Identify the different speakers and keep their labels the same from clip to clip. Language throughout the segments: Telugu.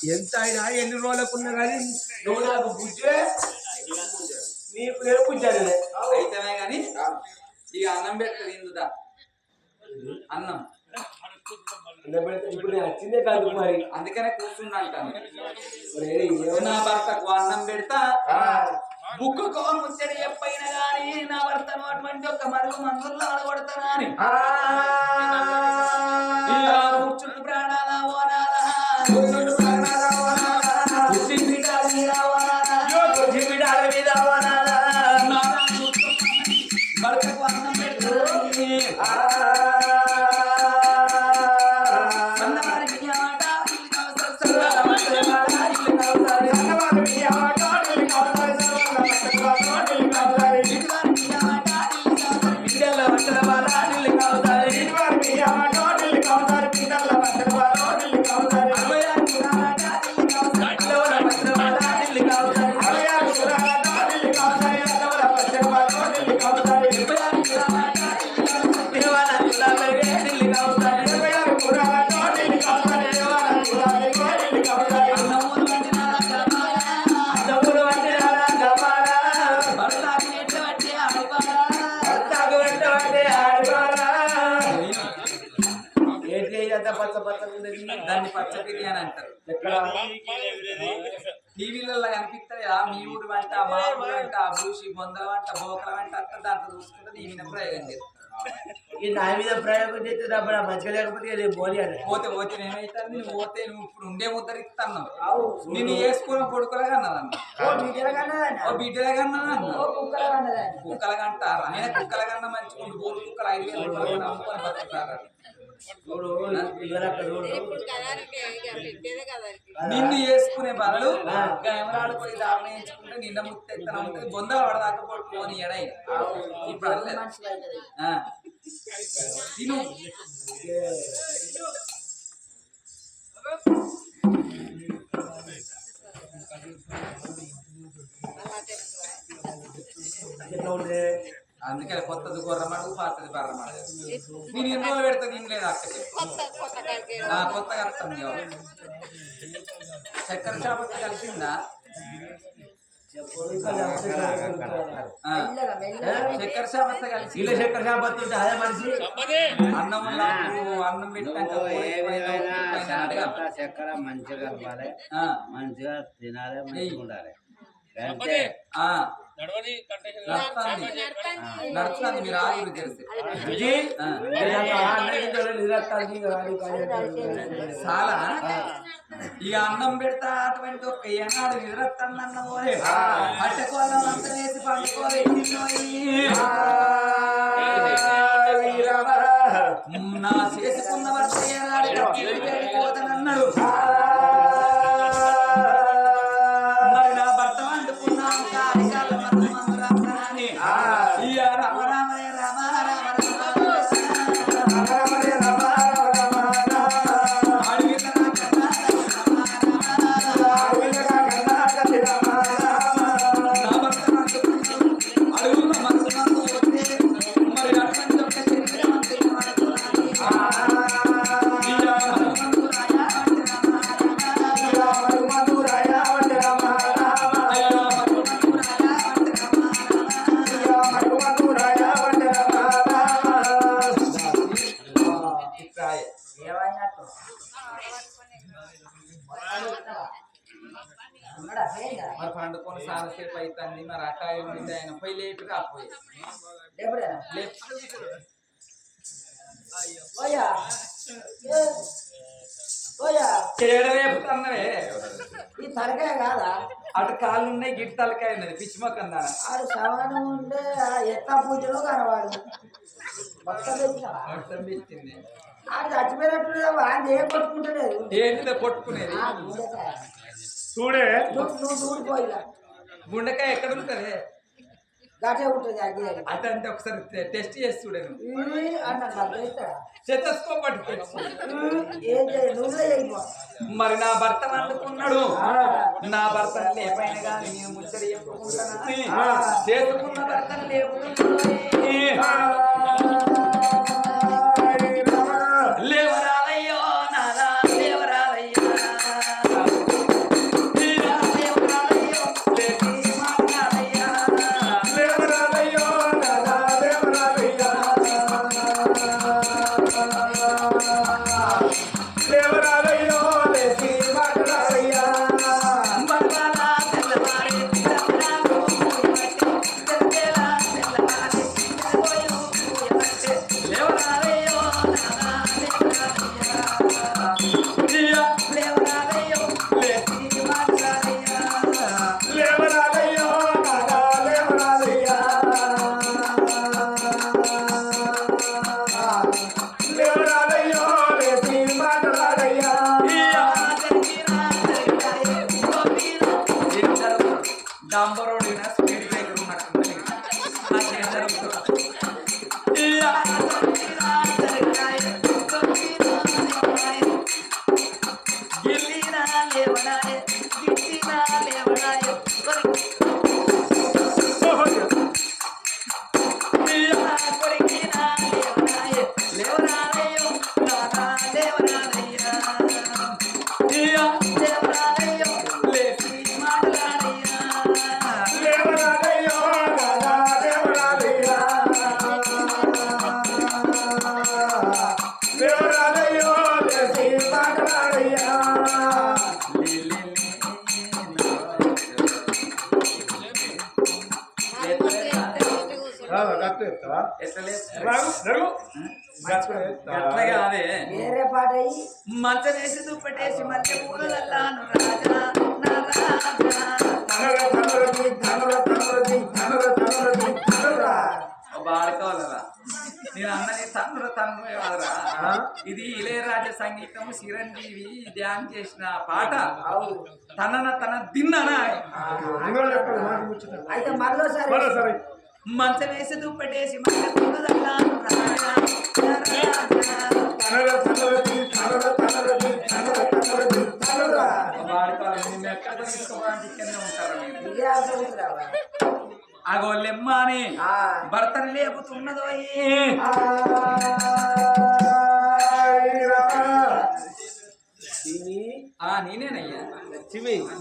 Speaker 1: ఎంత అయినా ఎన్ని రోజులకున్నా కానీ నువ్వు నాకు బుజ్జే నీకు నేను బుజ్జాను
Speaker 2: అయితేనే కానీ ఇక అన్నం పెడతాడు ఇందుదా అన్నం
Speaker 1: ఇప్పుడు నేను వచ్చిందే కాదు మరి
Speaker 2: అందుకనే కూర్చున్నా అంటాను నా భర్తకు అన్నం పెడతా బుక్కుకో ముచ్చడి ఎప్పైనా గాని నా భర్తను అటువంటి ఒక మరుగు మందుల్లో ఆడగొడతానా అని కూర్చుంటు ప్రాణాల ఓనాలా భర్తకు అన్నం పెడతా దాన్ని పచ్చ బిర్యానీ అంటారు. టీవీలలో కనిపిస్తాయా మీ ఊరు వంట మా ఊరు వంట అభిరుచి బొందల వంట బోకల వంట అంతా దాంట్లో చూసుకుంటే నీ మీద ప్రయోగం చేస్తారు.
Speaker 1: నా మీద ప్రయోగం చేస్తే అప్పుడు మంచిగా లేకపోతే పోనీ అని
Speaker 2: పోతే పోతే నేనైతాను నువ్వు పోతే నువ్వు ఇప్పుడు ఉండే ముద్దరిస్తాను నేను వేసుకున్న కొడుకులగా అన్నదన్న బిడ్డలాగా అన్నదన్న కుక్కల కంటారా నేను కుక్కల కన్నా మంచిగా ఊరు కుక్కలు 5,000 రూపాయలు అమ్ముకొని బతుకుతారా నిన్ను వేసుకునే బదులు కెమెరాలు పోయి దావణ వేయించుకుంటే నిన్న ముత్తెత్తన ఉంటుంది బొంద పడదాకా పట్టుకొని ఎడై ఇప్పుడు తిను అందుకే కొత్తది గొర్రమాడు పాతది బర్రమాడు నేను ఎన్ని రోజులు పెడతా నేను లేదు అక్కడికి కొత్తగా వస్తుంది చక్కెర చాపత్త కలిసిందా చక్కెర చాపత్త కలిసి
Speaker 1: చక్కెర చాపత్త ఉంటే అదే మనిషి
Speaker 2: అన్నం అన్నం పెట్టాక
Speaker 3: చక్కెర మంచిగా కలపాలి మంచిగా తినాలి మంచిగా ఉండాలి
Speaker 2: నడుస్తుంది మీరు ఆగురు తెలిసి చాలా ఇక అన్నం పెడతా అటువంటి ఒక ఏనాడు నిద్రస్తాను అన్నం పట్టకోళ్ళం అంత వేసి నా చేసుకున్న వర్ష ఏనాడు పోతానన్నాడు మరి నా భర్త వండుకున్నాను కాళికాల మందురాని రామ రామ రామ రామ మరి పండుకొని సారసేపు అవుతుంది మరి అటాయి ఉంది ఆయన పోయి లేటు రాపోయి రేపుతున్నవే
Speaker 4: ఈ తలకాయ కాదా
Speaker 2: అటు కాళ్ళు ఉన్నాయి గిట్ తలకాయ ఉన్నది పిచ్చి మొక్కం దాని
Speaker 4: ఆడు సవాను ఉంటే ఎత్తా పూజలో కనవాడు మొత్తం
Speaker 2: పెట్టింది
Speaker 4: ఆడు చచ్చిపోయినట్టు ఆయన ఏం కొట్టుకుంటలేదు
Speaker 2: ఏంటిదో కొట్టుకునేది
Speaker 1: చూడే
Speaker 4: నువ్వు చూడిపోయినా
Speaker 2: గుండెకాయ ఎక్కడ ఉంటుంది
Speaker 4: గటే ఉంటుంది అగ్గి
Speaker 2: అదంటే ఒకసారి టెస్ట్ చేసి చూడను మరి నా భర్త వండుకున్నాడు నా భర్త లేపైన కానీ నేను ముచ్చట చెప్పుకుంటానని చేసుకున్న భర్తను లేవరాలయ్యో నారా లేవరాలయ్యా
Speaker 4: లేవడాయే గిట్టినా లేవడాయే కొరికినా లేవడాయే లేవడాయో నానా లేవడాయ్యా లేవడాయో లేచి మాట్లాడయ్యా
Speaker 1: లేవరాదయ్యో రాధా లేవరాదయ్యా లేవరాదయ్యో లేచి మాట్లాడయ్యా
Speaker 2: అదే
Speaker 4: వేరే పాట అయ్యి
Speaker 2: మంచమేసి దుప్పటేసి మధ్య పూలల్లాను రాజా నా రాజా బాడుకోవాలరా నేను అన్నది తన్నుల తన్ను కాదురా ఇది ఇళయరాజా సంగీతం చిరంజీవి ధ్యాన్ చేసిన పాట తన దిన్ననా
Speaker 4: అయితే మరోసారి
Speaker 2: మంచం వేసి దుప్పటేసి మధ్య పూలల్లాను రాజా బాడుకోవాలి నిన్ను ఎక్కడ తీసుకోవడానికి కింద ఉంటారా మీరు అగో లెమ్మాని భర్తను లేపుతున్నదో నేనేనయ్యా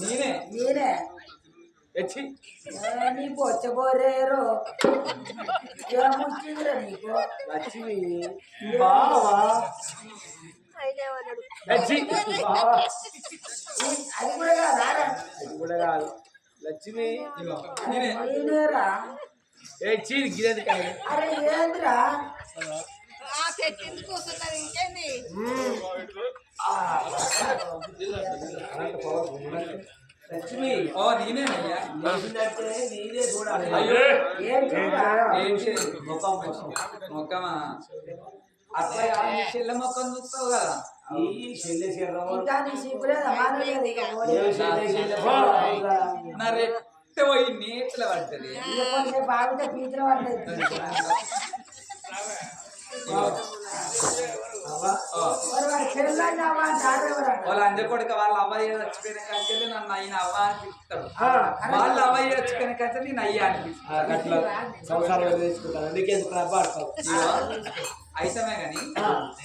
Speaker 2: నేనే
Speaker 4: నేనే నీ పొచ్చబోరేరో ఏముచ్చిందిరా నీకు
Speaker 1: లక్ష్మి బావా
Speaker 4: అది కూడా కాదా
Speaker 1: అది కూడా కాదు లక్ష్మి
Speaker 2: నేనే
Speaker 4: నేనేరా
Speaker 1: గిరేది కాదు
Speaker 4: అరే ఏంద్రా
Speaker 1: లక్ష్మి
Speaker 2: ఓ నేనేనయ్యా
Speaker 1: నీదే చూడాలి
Speaker 2: అయ్యో
Speaker 4: ఏంట్రా
Speaker 2: ఏంటి మొక్కమా అట్లా చెల్ల మొక్కను చూస్తావు కదా
Speaker 1: ఈ చెల్లె
Speaker 4: ఇంకా నీ సిగ్గులేదా మానలేదు ఇక
Speaker 2: నా రెట్ట పోయి నీటిలో పడుతుంది
Speaker 4: కొంచెం బాగుంటే పీతలు పడలేదు
Speaker 2: వాళ్ళ అంజ కొడుక వాళ్ళ అబ్బాయి చచ్చిపోయిన కంచెలు నన్ను అయిన అవ్వ అని పిలుస్తాడు వాళ్ళ అబ్బాయి చచ్చిపోయిన కంచె నేను అయ్యా అనిపిస్తాను
Speaker 1: అట్లా సంసారం తెలుసుకుంటాను నీకెందుకు ఆడతావు
Speaker 2: అయితమే గాని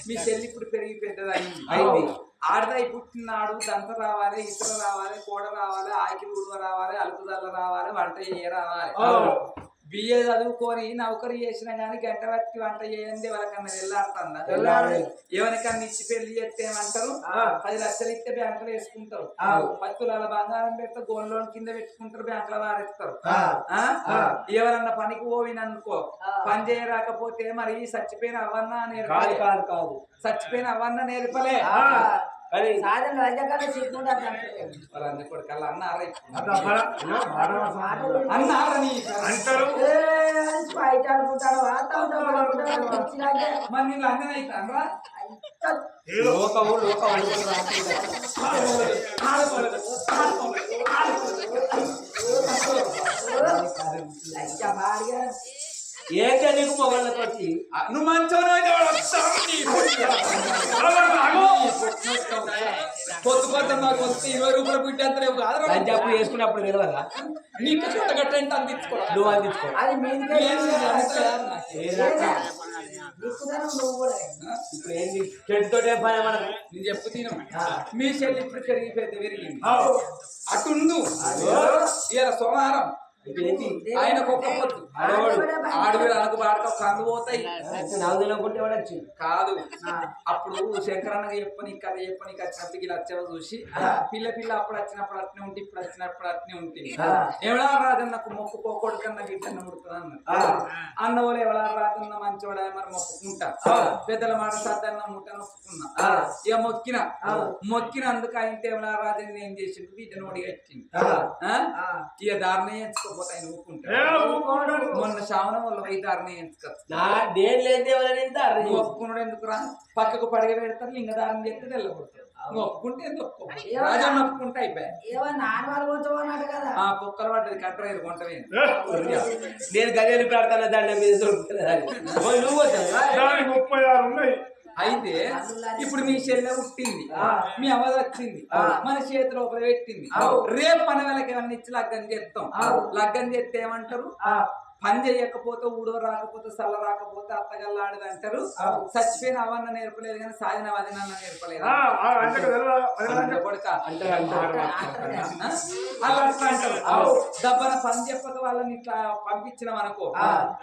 Speaker 2: మీ చెల్లి ఇప్పుడు పెరిగి పెద్దది అయింది ఆడదాయి పుట్టినాడు దంత రావాలి ఇతర రావాలి కూడ రావాలి ఆకిలి ఉడవ రావాలి అలుపుదల్ల రావాలి వంట చేయ రావాలి బిఏ చదువుకొని నౌకరీ చేసినా గానీ గంట బట్టి వంట చేయండి వాళ్ళకన్నా వెళ్ళాడుతుందా ఎవరికన్నా ఇచ్చి పెళ్లి చేస్తే ఏమంటారు 10 లక్షలు ఇస్తే బ్యాంకులో వేసుకుంటారు 10 తులాల బంగారం పెడితే గోల్డ్ లోన్ కింద పెట్టుకుంటారు బ్యాంకులో వారేస్తారు ఎవరన్నా పనికి పోవిననుకో పని చేయరాకపోతే మరి చచ్చిపోయిన అవన్నా నేర్పాలి
Speaker 1: కాదు
Speaker 2: చచ్చిపోయిన అవన్నా నేర్పలే
Speaker 4: సాధన రజకల్లా సిగ్గుండా
Speaker 2: వాళ్ళందరి కొడుకల్లా అన్నారా
Speaker 1: అంటారు
Speaker 4: బయట అనుకుంటారు
Speaker 2: మరి నీళ్ళు అన్నీ అవుతారా
Speaker 1: లోకము ఏంటి నీకు మొగళ్ళతో
Speaker 2: నువ్వు మంచోను పొద్దు పొద్దు మాకు వస్తే 20 రూపాయలు పుట్టేంతలేవు కాదు
Speaker 1: పంజాబ్ వేసుకున్నప్పుడు తెలియదా
Speaker 2: నీకు చుట్టగట్టంటే అందించుకో
Speaker 1: నువ్వు అందించుకో
Speaker 4: అది మీదికే నువ్వు కూడా
Speaker 1: ఇప్పుడు ఏంటి చెట్టుతో పని మనకు
Speaker 2: నేను చెప్పు తిను మీ చెల్లి ఇప్పుడు పెరిగిపోతే పెరిగింది అటుండు ఇలా సోమవారం
Speaker 1: ఏంటి
Speaker 2: ఆయనకు ఒక్క పొద్దు ఆడవిడు అనకు బాడక కళ్ళు పోతాయి
Speaker 1: నాకు తెలియకుంటే వాడు వచ్చింది
Speaker 2: కాదు అప్పుడు శంకరన్నగా చెప్పని కథ చెప్పని వచ్చినప్పుడు ఇలా వచ్చేవో చూసి పిల్ల అప్పుడు వచ్చినప్పుడు అట్నే ఉంటే ఇప్పుడు వచ్చినప్పుడు అట్నే ఉంటుంది ఎవడా రాజన్నకు మొక్కుకోకూడదు కన్నా గిట్టన్న ముడుతుంది అన్న వాళ్ళు ఎవడా రాజన్న మంచివాడా మరి మొక్కుకుంటా పెద్దల మాట సద్దన్న ముట్ట మొక్కుకున్నా ఇక మొక్కినందుకు అయితే ఎవడా రాజన్న ఏం చేసిండు బిడ్డను ఒడిగా ఇచ్చింది ఇక దారుణం ఎంచుకోపోతే ఆయన ఊరుకుంటా మొన్న శ్రావణం వల్ల పోయి దారుణం ఎంచుకో ఒప్పుకున్నాడు ఎందుకు రా పక్కకు పడగ పెడతారు లింగ దారుణం చేస్తే తెల్లబడతారు ఒప్పుకుంటే ఎందుకు రాజన్న ఒప్పుకుంటే అయిపోయాయి ఆ కుక్కలు పడ్డది కట్టర ఎదుర్కొంటమే
Speaker 1: నేను గదేలు పెడతాను దండ మీద
Speaker 5: 36 ఉన్నాయి
Speaker 2: అయితే ఇప్పుడు మీ చెల్లె పుట్టింది మీ అవ్వ వచ్చింది మన చేతి లోపల పెట్టింది రేపు మన వాళ్ళకి ఏమన్నా ఇచ్చి లగ్గం చేస్తాం లగ్గం చేస్తే ఏమంటారు పని చేయకపోతే ఊడో రాకపోతే సల్ల రాకపోతే అత్తగల్లాడదు అంటారు చచ్చిపోయిన అవన్న నేర్పలేదు కానీ సాధిన వదినన్న నేర్పలేదు అలా అట్లా అంటారు దబ్బన పని చెప్పక వాళ్ళని ఇట్లా పంపించినాం అనుకో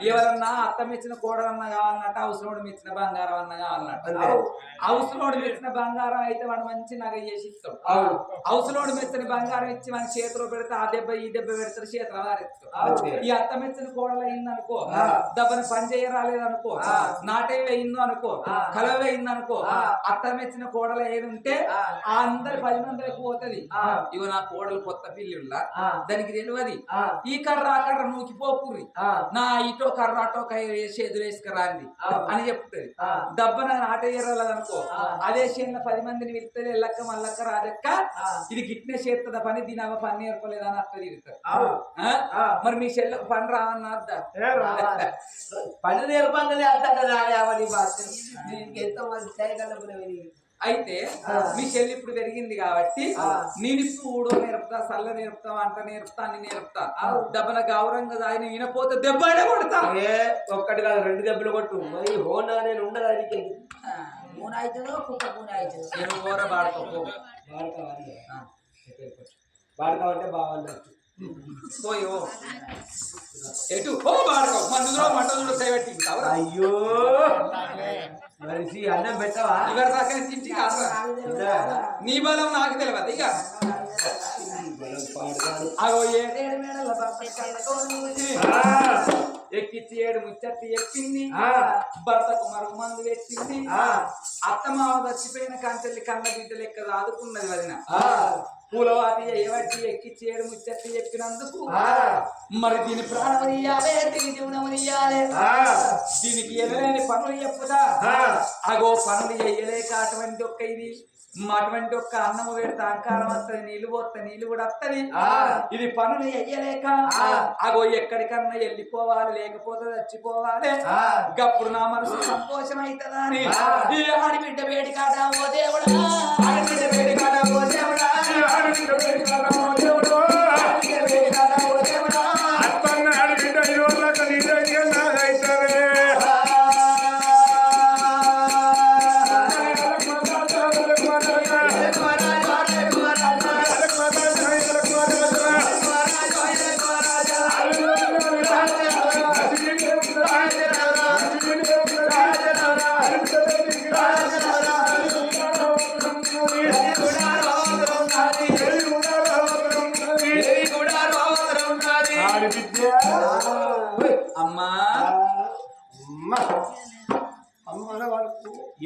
Speaker 2: ఎవరన్నా అత్తం ఇచ్చిన కోడలన్నా కావాలన్నట్టు అవసరం మెచ్చిన బంగారం అన్న కావాలన్నట్టు అవసరం మెచ్చిన బంగారం అయితే వాడు మంచి నగ చేసి ఇస్తాం అవసరం మెచ్చిన బంగారం ఇచ్చి మన చేతిలో పెడితే ఆ దెబ్బ ఈ దెబ్బ పెడతారు చేతిలో వారిస్తాం ఈ అత్తం ఇచ్చిన కోడలు అయిందనుకో దబ్బని పని చేయ రాలేదనుకో నాటే వేయిందో అనుకో కలవ వేయిందనుకో అత్తం ఇచ్చిన కోడలు ఏది ఉంటే ఆ అందరి 10 మందికి పోతుంది ఇవి నా కోడలు కొత్త పిల్లిళ్ళ దానికి తెలియదు ఈ కర్ర ఆ కర్ర నూకిపోకుర్రి నా ఇటో కర్ర అటో వేసి ఎదురేసుకురా అని చెప్తుంది దబ్బన నాటేయరాలేదనుకో అదే చేసిన 10 మందిని వెళ్తే ఎల్లక్క మల్లక్క రాదక్క ఇది గిట్నే చేస్తుందా పని దీని అవ పని నేర్పలేదని అట్లా తిరుగుతారు మరి మీ చెల్లకు పని రావన్నా
Speaker 1: పని నేర్పంగానే అర్థం ఎంత మంది
Speaker 2: అయితే మీ చెల్లి ఇప్పుడు పెరిగింది కాబట్టి నేను ఇప్పుడు ఊడో నేర్పుతా సల్ల నేర్పుతా వంట నేర్పుతా అన్ని నేర్పుతా దెబ్బన గౌరవంగా ఆయన వినపోతే దెబ్బ కొడతా
Speaker 1: ఒక్కటి కాదు 2 దెబ్బలు కొట్టు మరి హోనా నేను ఉండదు అది
Speaker 2: నేను ఊర బాడుకో
Speaker 1: వాడకావంటే బాగున్నట్టు
Speaker 2: పోయో ఎటు ఓ బాడుకో మందులో మటలు సేవట్టి
Speaker 1: అయ్యో మనిషి అన్నం పెట్టవా
Speaker 2: ఇవరి దాకా తింటి కాదురా నీ బలం నాకు తెలియదు ఇక అగో ఎక్కిచ్చి 7 ముచ్చట్లు ఎక్కింది భర్తకు మరుగు మందు పెట్టింది అత్తమావ చచ్చిపోయిన కంచెల్లి కన్న బిడ్డ లెక్క ఆదుకున్నది వదిన పూలవాతి ఏవట్టి ఎక్కిచ్చి 7 ముచ్చట్లు చెప్పినందుకు మరి దీని ప్రాణం ఇయ్యాలే దీని జీవనం ఇయ్యాలే దీనికి ఎదురైన పనులు చెప్పుదా అగో పనులు చెయ్యలేక అటువంటి ఒక్క ఇది అటువంటి ఒక్క అన్నము పెడితే అహంకారం వస్తుంది నీళ్లు పోతే నీళ్లు కూడా వస్తుంది ఇది పనులు చెయ్యలేక అగో ఎక్కడికన్నా వెళ్ళిపోవాలి లేకపోతే చచ్చిపోవాలి గప్పుడు నా మనసు సంతోషం అవుతుందా అని ఆడిబిడ్డ వేడి కాడ ఓ దేవుడా ఆడిబిడ్డ వేడి కాడ ఓ దేవుడా ఆడిబిడ్డ వేడి కాడ ఓ దేవుడా ఆడిబిడ్డ వేడి కాడ ఓ దేవుడా అత్తన్న ఆడిబిడ్డ ఇరోళ్ళ కనీసంగా నాదైతరే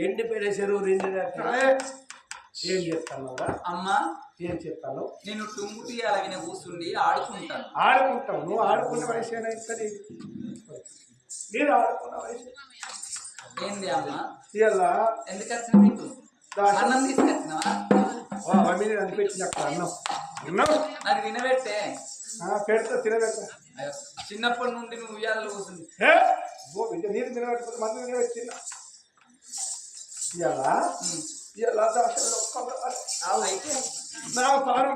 Speaker 1: ఎండిపోయిన చెరువు ఏం చెప్తాను
Speaker 2: అమ్మా
Speaker 1: ఏం చెప్తాను
Speaker 2: నేను టుంగు తీయాలని కూర్చుండి ఆడుకుంటాను
Speaker 1: ఆడుకుంటావు నువ్వు ఆడుకున్న వయసు నేను ఆడుకున్న వయసు
Speaker 2: ఏంది అమ్మా
Speaker 1: ఇలా
Speaker 2: ఎందుకు వచ్చిన మీకు అన్నం తీసుకొచ్చినావా
Speaker 1: అనిపించింది అక్కడ అన్నం అన్నం
Speaker 2: నాకు వినబెట్టే
Speaker 1: పెడతా తినబెడతా
Speaker 2: చిన్నప్పటి నుండి నువ్వు ఉయ్యాలలో కూర్చుంది
Speaker 1: నీరు తినబెట్టకపోతే మంది తినబెట్టిందా ఇలా ఇలా దాశలో
Speaker 2: అయితే
Speaker 1: నా పాడు